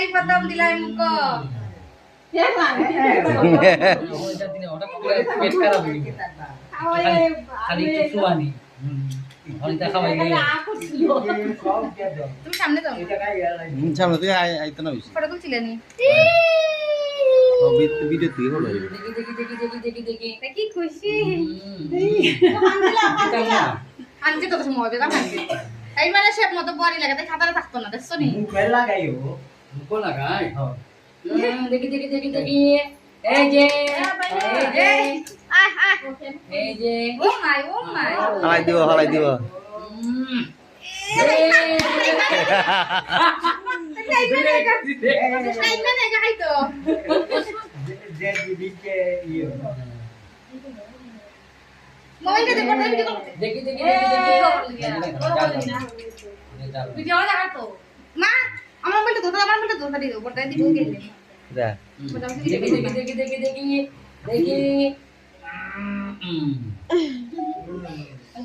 এই প্রথম দিলাই মুখ পেট খারাপ হয়ে গেছে খালি কিছু আনি হলটা খাওয়াই গেলে তুমি সামনে যাও সামনে তুই আইতে না হইছে ফটো তুলছিলে নি ভিডিও তুই হলো দেখি কি খুশি আনছে কত সময় হবে কারণ এই মানে শেপ মতো বড়ি লাগে তাই খাতারে থাকতো না দেখছো নি মুখে লাগাইও মুখ লাগাই হ্যাঁ দেখি এই যে আয় আয় এই যে ও মাই হালাই দিব যে দিদিকে ইয়ে দেখি মা আমার বলতে তো আমার বলতে তো দিও বড়টাই দিব গেলে যা দেখি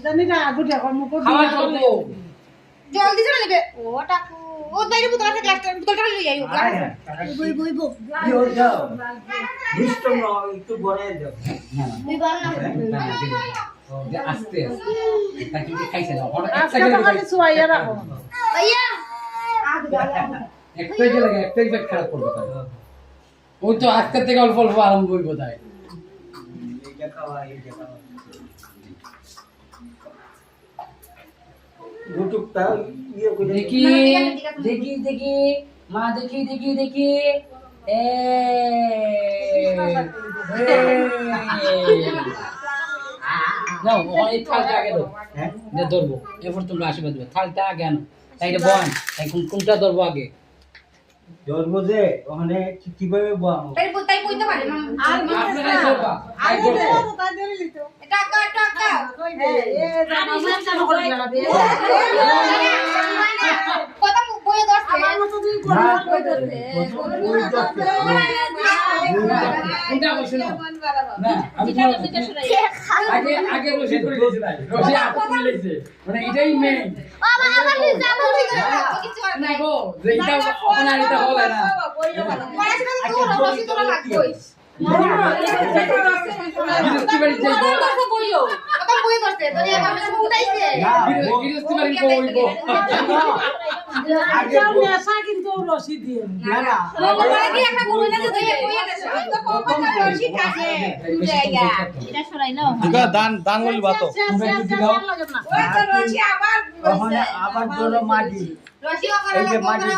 জানি না গুটি এখন মুখ খাওয়া চলবো জলদি চলে নেবে ওটা ও বাইরে বুতল আছে গ্লাসটা বুতলটা লই আইও বইবো কি হল যাও দুষ্ট নয় একটু বড় যাও আস্তে তাকে খাইছে না হঠাৎ আজকে তো খালি শুয়াইয়া রাখো ভাইয়া একটাই যে লাগে একটাই পেট খারাপ করবে তাই ওই তো আজকে থেকে অল্প অল্প আরম্ভ হইব তাই এইটা খাওয়া এইটা খাওয়া গুটুকটা ইয়ে করে দেখি মা দেখি এ না ওই থালটা আগে দাও হ্যাঁ যে ধরবো এরপর তোমরা আশীর্বাদ দিবে থালটা আগে আনো তাই রে বন তাই কোনটা ধরবো আগে ধরবো যে ওখানে কিভাবে বামো তাই কইতে পারে আর আপনারাই ধরবা তাই আগে ধরবো তো তাই ধরে লিতো টাকা টাকা কই দে এ আমার চালু করে লাগাবে কত বইয়ে দরছে আমার মতো তুই কোন কই ধরবে কোনটা বসে না না আমি আগে রশি করে দিয়েছি তাই রশি আপনি তুলে দিয়েছে মানে এটাই মেইন আমার যাবো কিছু আর না নাই গো যে এটা ওখানে আর এটা হলো না পড়াশোনা তো রসি তোরা লাগবেই বিরক্তি বাড়ি যাইবো কত বইও কত বই দরছে তোরে আমি সব উঠাইছে বিরক্তি বাড়ি হইবো আগে নেশা কিন্তু রশি দিয়ে না না লোকরা কি একটা বই না যে তুই বই আছে তো কত রসি কাছে জায়গা এটা সরাই নাও দান বলি বাতো ওই তো রসি আবার ওখানে আবার ধরো মাটি রসি এই যে মাটি